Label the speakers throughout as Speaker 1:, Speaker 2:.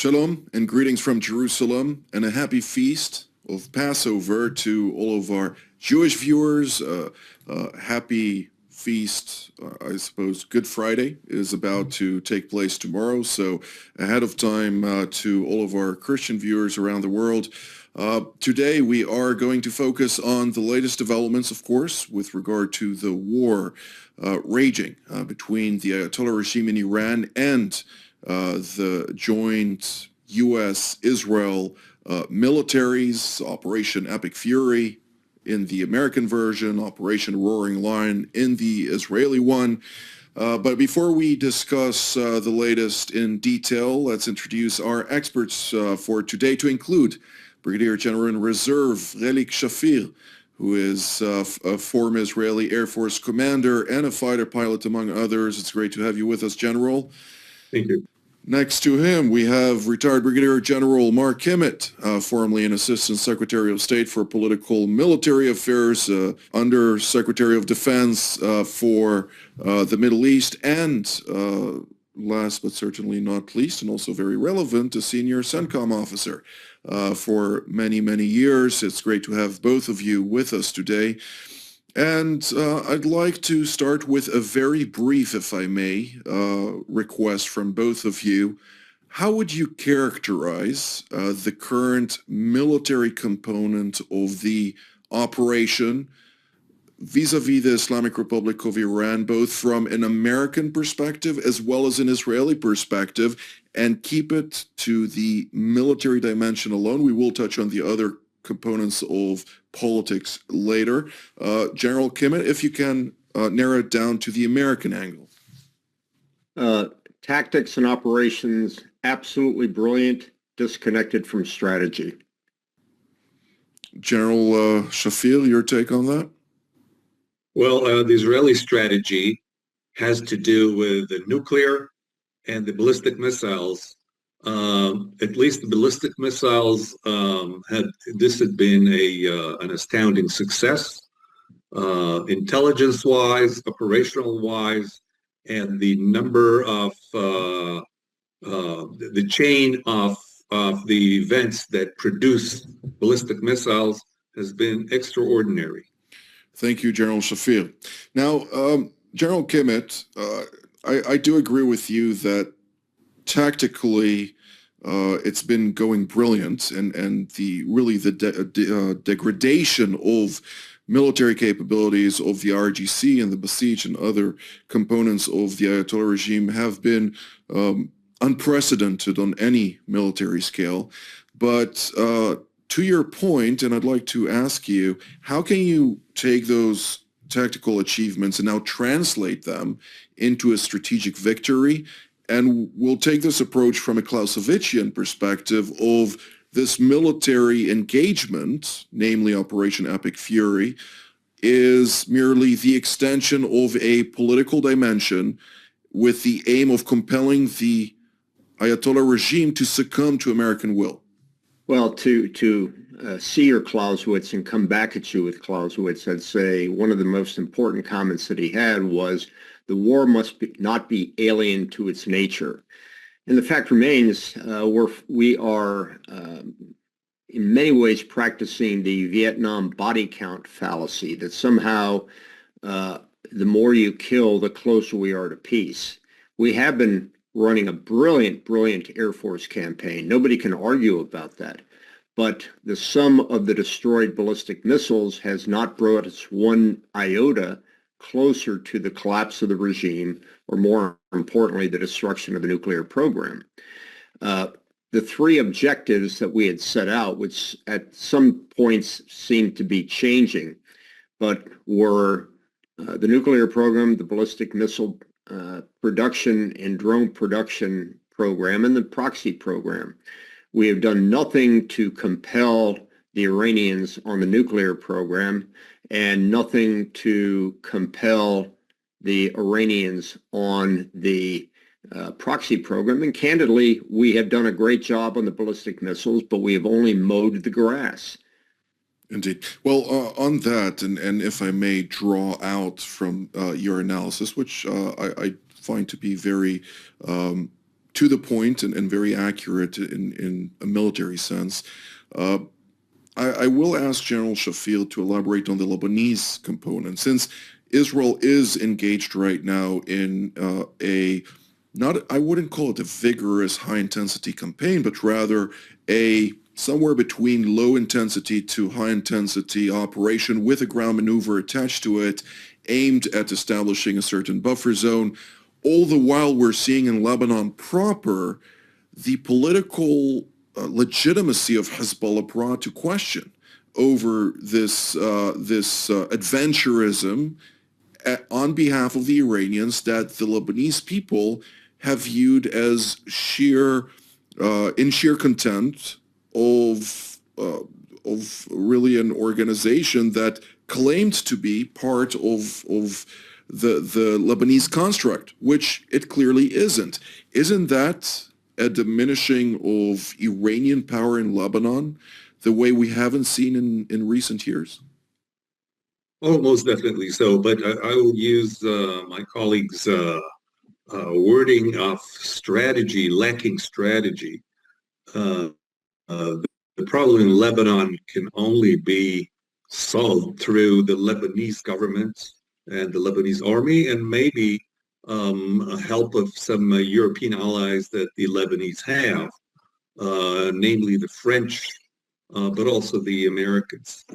Speaker 1: Shalom and greetings from Jerusalem, and a happy feast of Passover to all of our Jewish viewers. Happy feast, I suppose Good Friday is about to take place tomorrow, so ahead of time to all of our Christian viewers around the world. Today we are going to focus on the latest developments, of course, with regard to the war raging between the Ayatollah regime in Iran and the joint U.S.-Israel militaries, Operation Epic Fury in the American version, Operation Roaring Lion in the Israeli one. But before we discuss the latest in detail, let's introduce our experts for today, to include Brigadier General in Reserve Relik Shafir, who is a former Israeli Air Force commander and a fighter pilot, among others. It's great to have you with us, General.
Speaker 2: Thank you.
Speaker 1: Next to him, we have retired Brigadier General Mark Kimmet, formerly an Assistant Secretary of State for Political Military Affairs, Under Secretary of Defense for the Middle East, and last but certainly not least, and also very relevant, a senior CENTCOM officer for many, many years. It's great to have both of you with us today. And I'd like to start with a very brief, if I may, request from both of you. How would you characterize the current military component of the operation vis-a-vis the Islamic Republic of Iran, both from an American perspective as well as an Israeli perspective, and keep it to the military dimension alone? We will touch on the other components of politics later. General Kimmet, if you can narrow it down to the American angle.
Speaker 3: Tactics and operations, absolutely brilliant, disconnected from strategy.
Speaker 1: General Shafir, your take on that?
Speaker 2: Well, the Israeli strategy has to do with the nuclear and the ballistic missiles. At least the ballistic missiles had been an astounding success, intelligence-wise, operational-wise, and the number of the chain of the events that produce ballistic missiles has been extraordinary.
Speaker 1: Thank you, General Shafir. Now, General Kimmet, I do agree with you that tactically, it's been going brilliant, and the degradation of military capabilities of the RGC and the Basij and other components of the Ayatollah regime have been unprecedented on any military scale. But to your point, and I'd like to ask you, how can you take those tactical achievements and now translate them into a strategic victory? And we'll take this approach from a Clausewitzian perspective of this military engagement, namely Operation Epic Fury, is merely the extension of a political dimension with the aim of compelling the Ayatollah regime to succumb to American will.
Speaker 3: Well, to see your Clausewitz and come back at you with Clausewitz, I'd say one of the most important comments that he had was, the war must not be alien to its nature. And the fact remains, we are in many ways practicing the Vietnam body count fallacy, that somehow the more you kill, the closer we are to peace. We have been running a brilliant, brilliant Air Force campaign. Nobody can argue about that. But the sum of the destroyed ballistic missiles has not brought us one iota closer to the collapse of the regime, or more importantly, the destruction of the nuclear program. The three objectives that we had set out, which at some points seemed to be changing, but were the nuclear program, the ballistic missile production and drone production program, and the proxy program. We have done nothing to compel the Iranians on the nuclear program, and nothing to compel the Iranians on the proxy program. And candidly, we have done a great job on the ballistic missiles, but we have only mowed the grass.
Speaker 1: Indeed. Well, on that, and if I may draw out from your analysis, which I find to be very to the point and very accurate in a military sense. I will ask General Shafir to elaborate on the Lebanese component, since Israel is engaged right now in I wouldn't call it a vigorous high-intensity campaign, but rather a somewhere between low-intensity to high-intensity operation with a ground maneuver attached to it, aimed at establishing a certain buffer zone. All the while we're seeing in Lebanon proper the political legitimacy of Hezbollah brought to question over this adventurism on behalf of the Iranians that the Lebanese people have viewed as in sheer contempt of really an organization that claimed to be part of the Lebanese construct, which it clearly isn't. Isn't that a diminishing of Iranian power in Lebanon the way we haven't seen in recent years?
Speaker 2: Oh, most definitely so. But I will use my colleague's wording of strategy, lacking strategy. The problem in Lebanon can only be solved through the Lebanese government and the Lebanese army, and maybe help of some European allies that the Lebanese have, namely the French, but also the Americans.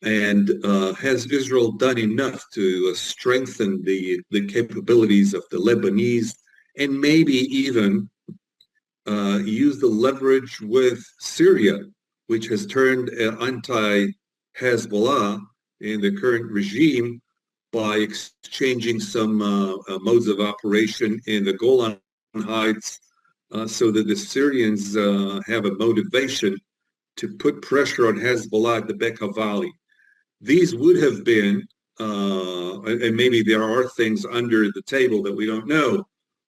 Speaker 2: And has Israel done enough to strengthen the capabilities of the Lebanese, and maybe even use the leverage with Syria, which has turned anti-Hezbollah in the current regime by exchanging some modes of operation in the Golan Heights, so that the Syrians have a motivation to put pressure on Hezbollah at the Bekaa Valley. These would have been, and maybe there are things under the table that we don't know,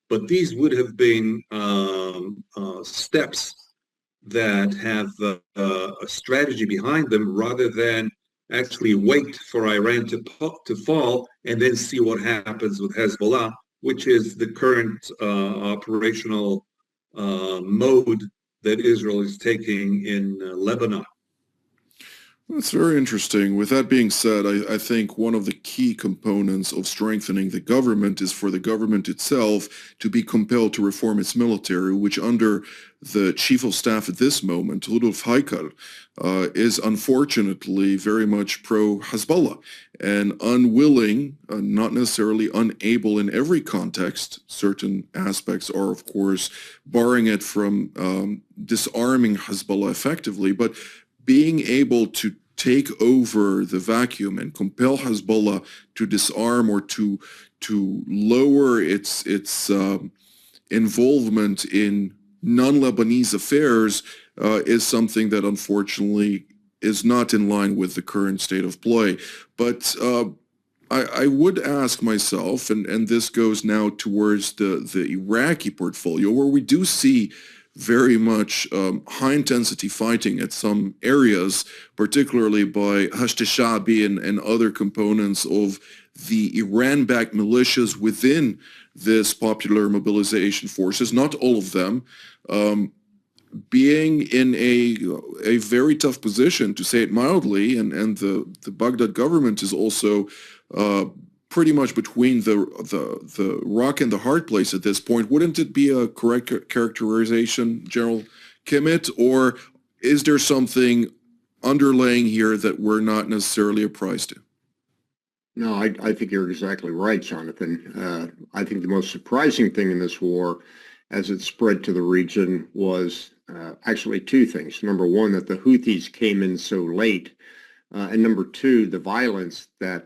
Speaker 2: but these would have been steps that have a strategy behind them, rather than actually wait for Iran to fall and then see what happens with Hezbollah, which is the current operational mode that Israel is taking in Lebanon.
Speaker 1: That's very interesting. With that being said, I think one of the key components of strengthening the government is for the government itself to be compelled to reform its military, which under the chief of staff at this moment, Rudolf Heikel, is unfortunately very much pro-Hezbollah and unwilling, not necessarily unable in every context. Certain aspects are, of course, barring it from disarming Hezbollah effectively, but being able to take over the vacuum and compel Hezbollah to disarm or to lower its involvement in non-Lebanese affairs is something that unfortunately is not in line with the current state of play. But I would ask myself, and this goes now towards the Iraqi portfolio, where we do see very much high-intensity fighting at some areas, particularly by Hashd al-Sha'bi and other components of the Iran-backed militias within this popular mobilization forces, not all of them, being in a very tough position, to say it mildly, and the Baghdad government is also pretty much between the rock and the hard place at this point. Wouldn't it be a correct characterization, General Kimmet, or is there something underlaying here that we're not necessarily apprised to?
Speaker 3: No, I think you're exactly right, Jonathan. I think the most surprising thing in this war, as it spread to the region, was actually two things. Number one, that the Houthis came in so late, and number two, the violence that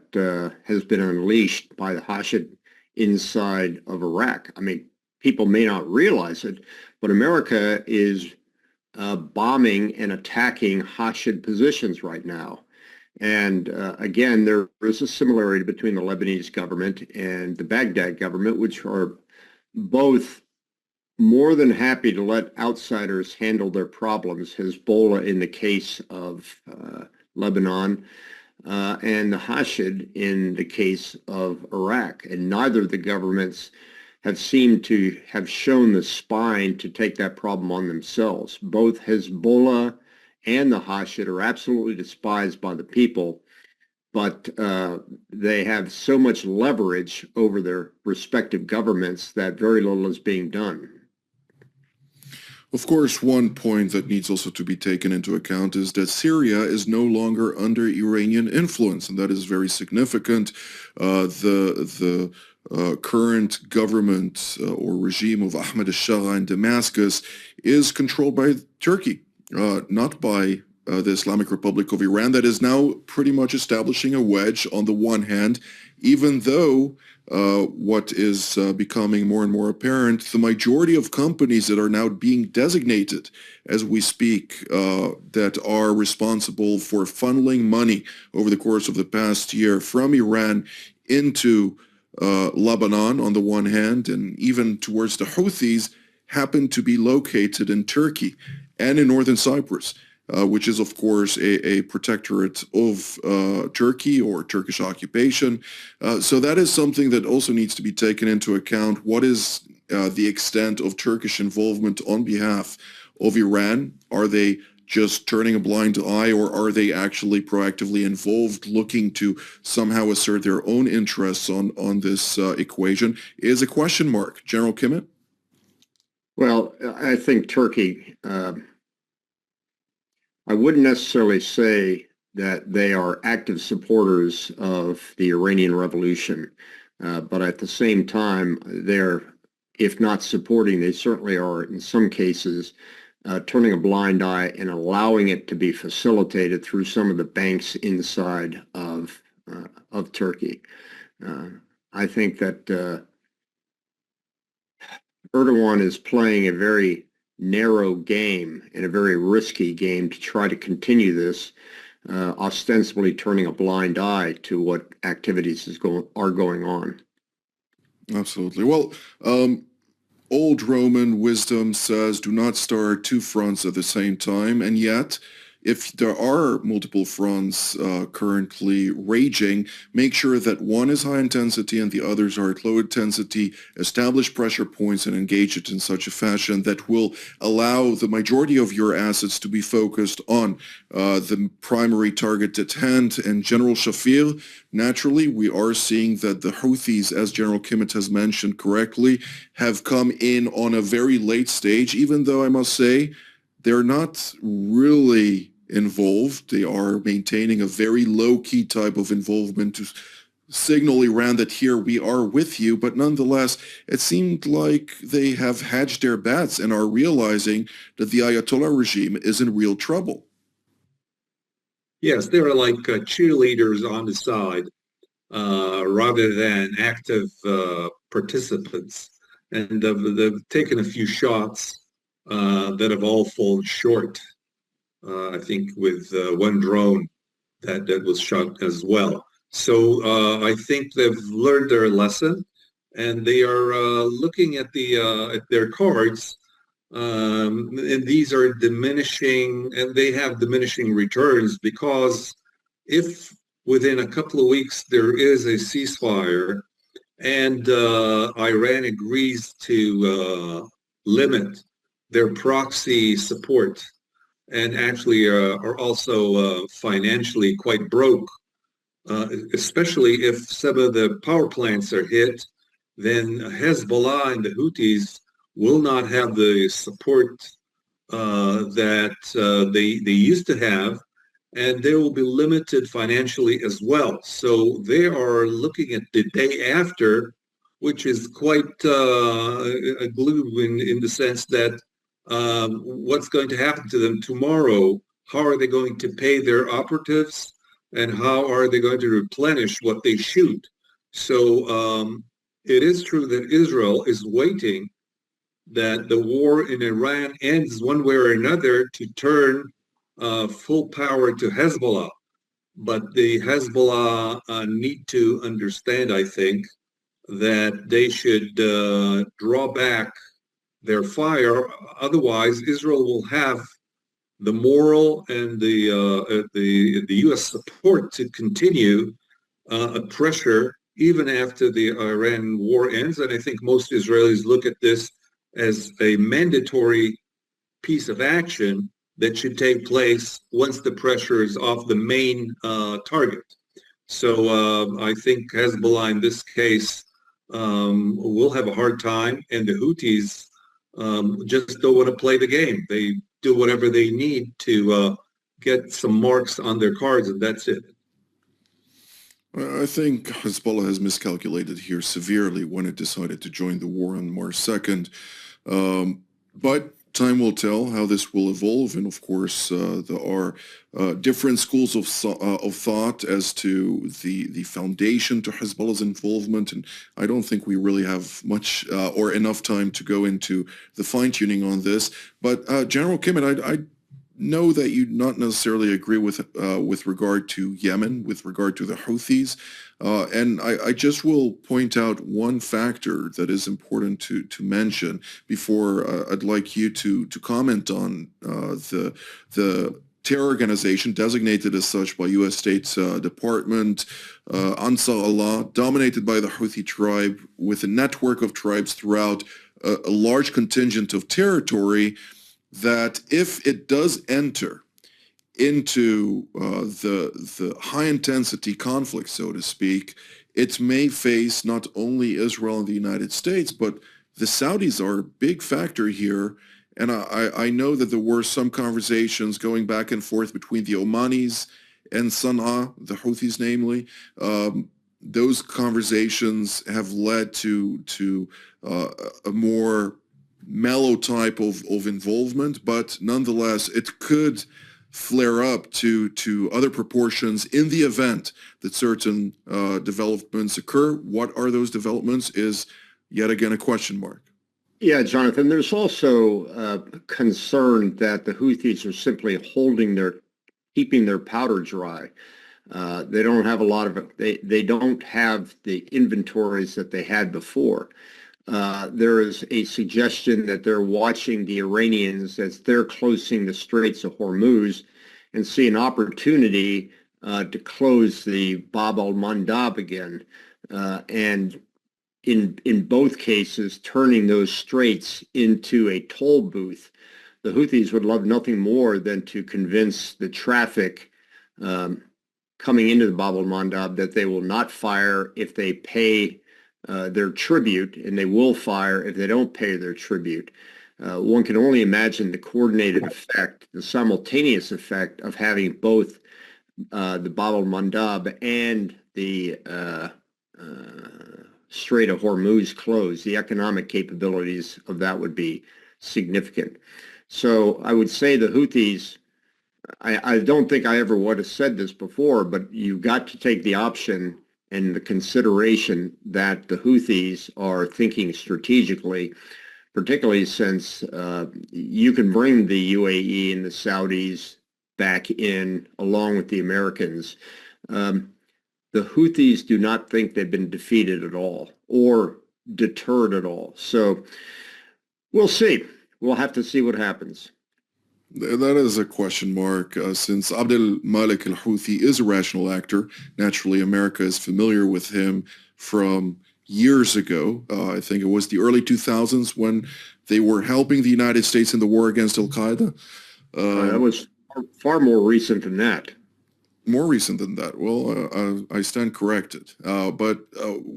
Speaker 3: has been unleashed by the Hashid inside of Iraq. I mean, people may not realize it, but America is bombing and attacking Hashid positions right now. And again, there is a similarity between the Lebanese government and the Baghdad government, which are both more than happy to let outsiders handle their problems. Hezbollah in the case of Lebanon, and the Hashid in the case of Iraq. And neither of the governments have seemed to have shown the spine to take that problem on themselves. Both Hezbollah and the Hashid are absolutely despised by the people, but they have so much leverage over their respective governments that very little is being done.
Speaker 1: Of course, one point that needs also to be taken into account is that Syria is no longer under Iranian influence, and that is very significant. The current government or regime of Ahmed al-Shara in Damascus is controlled by Turkey, not by the Islamic Republic of Iran, that is now pretty much establishing a wedge on the one hand, even though what is becoming more and more apparent, the majority of companies that are now being designated as we speak that are responsible for funneling money over the course of the past year from Iran into Lebanon on the one hand, and even towards the Houthis, happen to be located in Turkey and in northern Cyprus, which is, of course, a protectorate of Turkey or Turkish occupation. So that is something that also needs to be taken into account. What is the extent of Turkish involvement on behalf of Iran? Are they just turning a blind eye, or are they actually proactively involved, looking to somehow assert their own interests on this equation, is a question mark. General Kimmet?
Speaker 3: Well, I think Turkey, I wouldn't necessarily say that they are active supporters of the Iranian Revolution, but at the same time, they're, if not supporting, they certainly are, in some cases, turning a blind eye and allowing it to be facilitated through some of the banks inside of Turkey. I think that Erdogan is playing a very narrow game and a very risky game to try to continue this, ostensibly turning a blind eye to what activities are going on.
Speaker 1: Absolutely. Well, old Roman wisdom says do not start two fronts at the same time, and yet if there are multiple fronts currently raging, make sure that one is high intensity and the others are at low intensity. Establish pressure points and engage it in such a fashion that will allow the majority of your assets to be focused on the primary target at hand. And General Shafir, naturally, we are seeing that the Houthis, as General Kimmet has mentioned correctly, have come in on a very late stage, even though I must say they're not really involved. They are maintaining a very low-key type of involvement to signal Iran that here we are with you, but nonetheless, it seemed like they have hedged their bets and are realizing that the Ayatollah regime is in real trouble.
Speaker 2: Yes, they're like cheerleaders on the side rather than active participants. And they've taken a few shots that have all fallen short. I think with one drone that was shot as well. So I think they've learned their lesson, and they are looking at their cards, and these are diminishing, and they have diminishing returns, because if within a couple of weeks there is a ceasefire and Iran agrees to limit their proxy support, and actually are also financially quite broke, especially if some of the power plants are hit, then Hezbollah and the Houthis will not have the support that they used to have, and they will be limited financially as well. So they are looking at the day after, which is quite a gloom in the sense that what's going to happen to them tomorrow? How are they going to pay their operatives, and how are they going to replenish what they shoot? So it is true that Israel is waiting that the war in Iran ends one way or another to turn full power to Hezbollah. But the Hezbollah need to understand, I think, that they should draw back their fire. Otherwise, Israel will have the moral and the U.S. support to continue a pressure even after the Iran war ends. And I think most Israelis look at this as a mandatory piece of action that should take place once the pressure is off the main target. So I think Hezbollah in this case will have a hard time, and the Houthis just don't want to play the game. They do whatever they need to get some marks on their cards, and that's it.
Speaker 1: I think Hezbollah has miscalculated here severely when it decided to join the war on March 2nd. But time will tell how this will evolve, and of course, there are different schools of thought as to the foundation to Hezbollah's involvement, and I don't think we really have much or enough time to go into the fine-tuning on this. But General Kimmet, I know that you not necessarily agree with regard to Yemen, with regard to the Houthis, and I just will point out one factor that is important to mention before I'd like you to comment on the terror organization designated as such by U.S. State Department, Ansar Allah, dominated by the Houthi tribe with a network of tribes throughout a large contingent of territory, that if it does enter into the high-intensity conflict, so to speak, it may face not only Israel and the United States, but the Saudis are a big factor here. And I know that there were some conversations going back and forth between the Omanis and Sana'a, the Houthis namely. Those conversations have led to a more mellow type of involvement, but nonetheless, it could flare up to other proportions in the event that certain developments occur. What are those developments is yet again a question mark.
Speaker 3: Yeah, Jonathan, there's also concern that the Houthis are simply keeping their powder dry. They don't have a lot of they don't have the inventories that they had before. There is a suggestion that they're watching the Iranians as they're closing the Straits of Hormuz and see an opportunity to close the Bab al-Mandab again, and in both cases turning those straits into a toll booth. The Houthis would love nothing more than to convince the traffic coming into the Bab al-Mandab that they will not fire if they pay their tribute, and they will fire if they don't pay their tribute. One can only imagine the coordinated effect, the simultaneous effect of having both the Bab al-Mandab and the Strait of Hormuz closed. The economic capabilities of that would be significant. So I would say the Houthis, I don't think I ever would have said this before, but you've got to take the option and the consideration that the Houthis are thinking strategically, particularly since you can bring the UAE and the Saudis back in along with the Americans. The Houthis do not think they've been defeated at all or deterred at all. So we'll see. We'll have to see what happens.
Speaker 1: That is a question mark, since Abdel Malik al-Houthi is a rational actor. Naturally, America is familiar with him from years ago. I think it was the early 2000s when they were helping the United States in the war against al-Qaeda.
Speaker 3: That was far more recent than that.
Speaker 1: More recent than that. Well, I stand corrected. But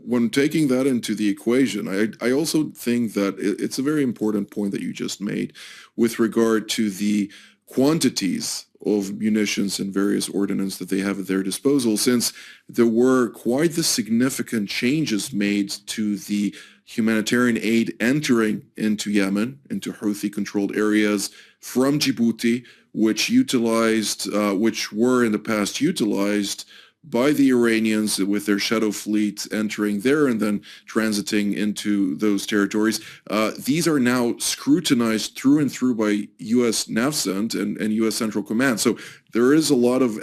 Speaker 1: when taking that into the equation, I also think that it's a very important point that you just made with regard to the quantities of munitions and various ordnance that they have at their disposal, since there were quite the significant changes made to the humanitarian aid entering into Yemen, into Houthi-controlled areas from Djibouti, which were in the past utilized by the Iranians with their shadow fleet entering there and then transiting into those territories. These are now scrutinized through and through by U.S. NAVCENT and U.S. Central Command. So there is a lot of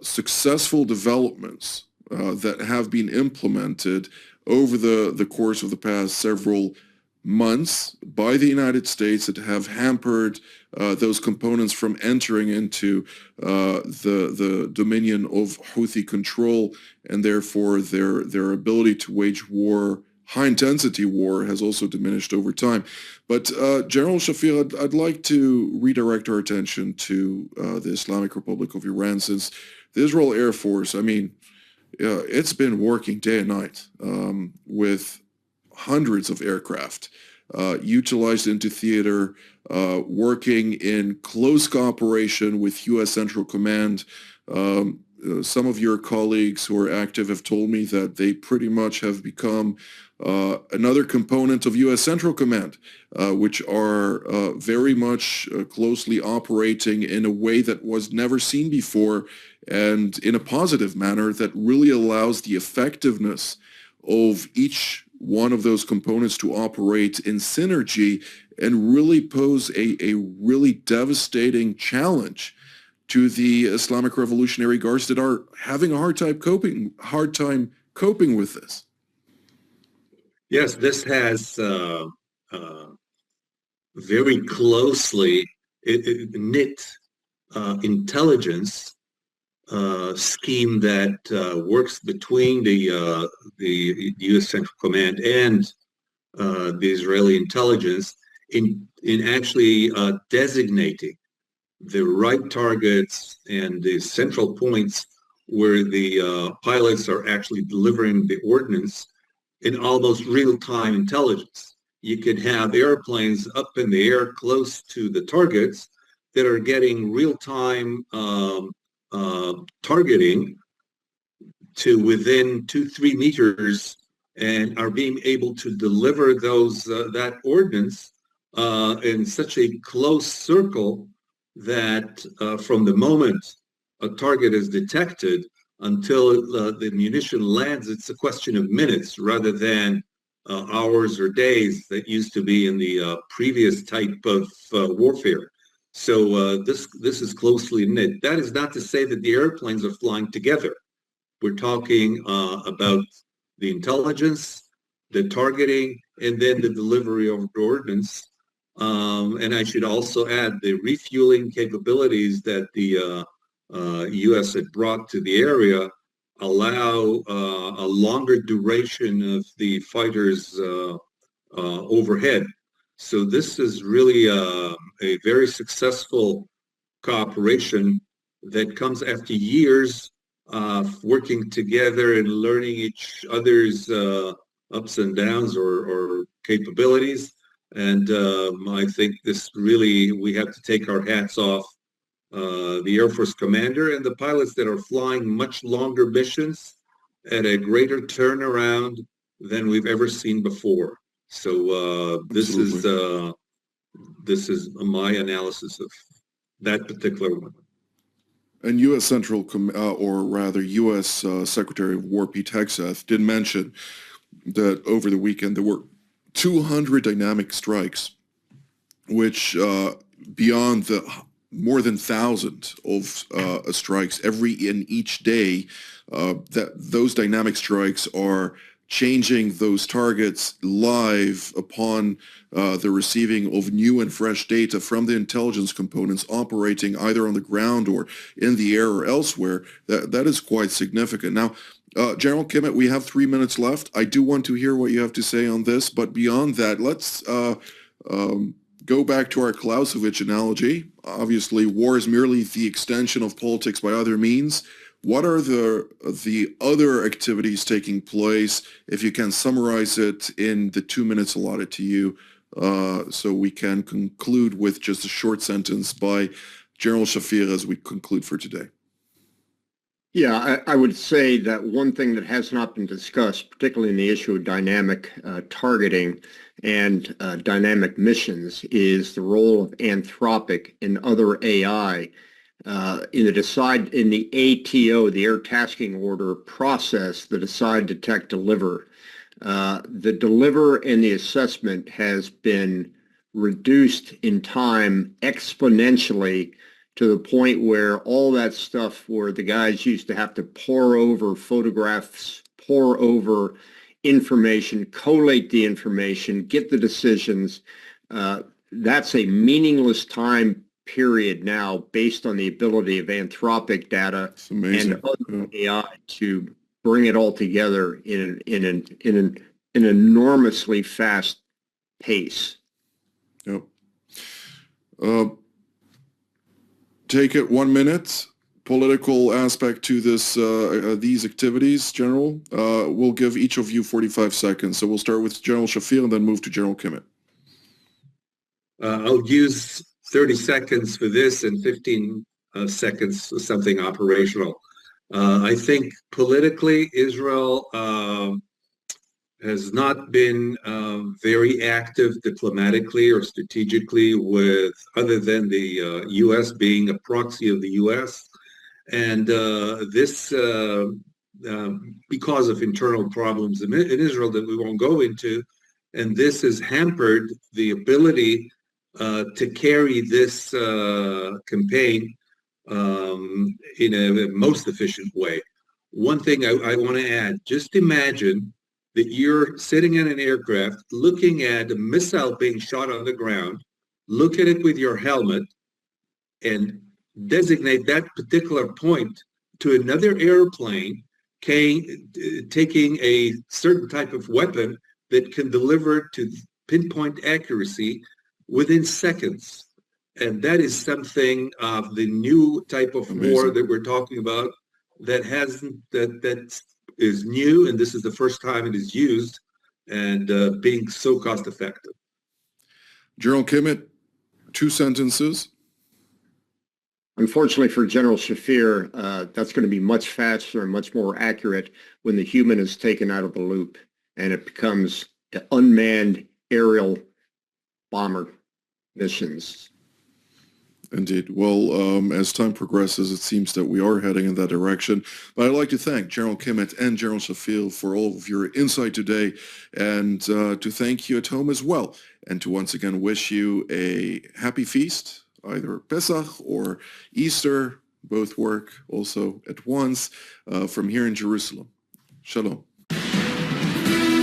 Speaker 1: successful developments that have been implemented over the course of the past several months by the United States that have hampered those components from entering into the dominion of Houthi control, and therefore their ability to wage war, high-intensity war, has also diminished over time. But General Shafir, I'd like to redirect our attention to the Islamic Republic of Iran, since the Israel Air Force, I mean, it's been working day and night with hundreds of aircraft utilized into theater, working in close cooperation with U.S. Central Command. Some of your colleagues who are active have told me that they pretty much have become another component of U.S. Central Command, which are very much closely operating in a way that was never seen before, and in a positive manner that really allows the effectiveness of each one of those components to operate in synergy and really pose a really devastating challenge to the Islamic Revolutionary Guards that are having a hard time coping with this.
Speaker 2: Yes, this has very closely knit intelligence scheme that works between the U.S. Central Command and the Israeli intelligence in actually designating the right targets and the central points where the pilots are actually delivering the ordnance in almost real-time intelligence. You can have airplanes up in the air close to the targets that are getting real-time targeting to within 2-3 meters, and are being able to deliver those that ordnance in such a close circle that from the moment a target is detected until the munition lands, it's a question of minutes rather than hours or days that used to be in the previous type of warfare. So this is closely knit. That is not to say that the airplanes are flying together. We're talking about the intelligence, the targeting, and then the delivery of ordnance. And I should also add the refueling capabilities that the U.S. had brought to the area allow a longer duration of the fighters overhead. So this is really a very successful cooperation that comes after years of working together and learning each other's ups and downs or capabilities. And I think this really, we have to take our hats off the Air Force commander and the pilots that are flying much longer missions at a greater turnaround than we've ever seen before. So this is my analysis of that particular one.
Speaker 1: And U.S. Central, or rather U.S. Secretary of War Pete Hegseth did mention that over the weekend there were 200 dynamic strikes, which beyond the more than 1,000 of strikes in each day, that those dynamic strikes are changing those targets live upon the receiving of new and fresh data from the intelligence components operating either on the ground or in the air or elsewhere. That is quite significant. Now, General Kimmet, we have 3 minutes left. I do want to hear what you have to say on this, but beyond that, let's go back to our Clausewitz analogy. Obviously, war is merely the extension of politics by other means. What are the other activities taking place, if you can summarize it in the 2 minutes allotted to you, so we can conclude with just a short sentence by General Shafir as we conclude for today?
Speaker 3: Yeah, I would say that one thing that has not been discussed, particularly in the issue of dynamic targeting and dynamic missions, is the role of Anthropic and other AI in the ATO, the Air Tasking Order process, the decide, detect, deliver. The deliver and the assessment has been reduced in time exponentially to the point where all that stuff where the guys used to have to pore over photographs, pore over information, collate the information, get the decisions. That's a meaningless time period now based on the ability of Anthropic data and other AI to bring it all together in an enormously fast pace.
Speaker 1: Yep. Take it 1 minute. Political aspect to this these activities, General. We'll give each of you 45 seconds. So we'll start with General Shafir and then move to General Kimmet.
Speaker 2: I'll use 30 seconds for this and 15 seconds for something operational. I think politically, Israel has not been very active diplomatically or strategically with, other than the U.S. being a proxy of the U.S. And this, because of internal problems in Israel that we won't go into, and this has hampered the ability to carry this campaign in a most efficient way. One thing I want to add, just imagine that you're sitting in an aircraft looking at a missile being shot on the ground, look at it with your helmet, and designate that particular point to another airplane taking a certain type of weapon that can deliver to pinpoint accuracy within seconds. And that is something of the new type of war that we're talking about that is new, and this is the first time it is used, and being so cost effective.
Speaker 1: General Kimmet, 2 sentences.
Speaker 3: Unfortunately for General Shafir, that's going to be much faster and much more accurate when the human is taken out of the loop and it becomes unmanned aerial bomber missions.
Speaker 1: Indeed. Well, as time progresses, it seems that we are heading in that direction. But I'd like to thank General Kimmet and General Shafir for all of your insight today, and to thank you at home as well, and to once again wish you a happy feast, either Pesach or Easter. Both work also at once from here in Jerusalem. Shalom.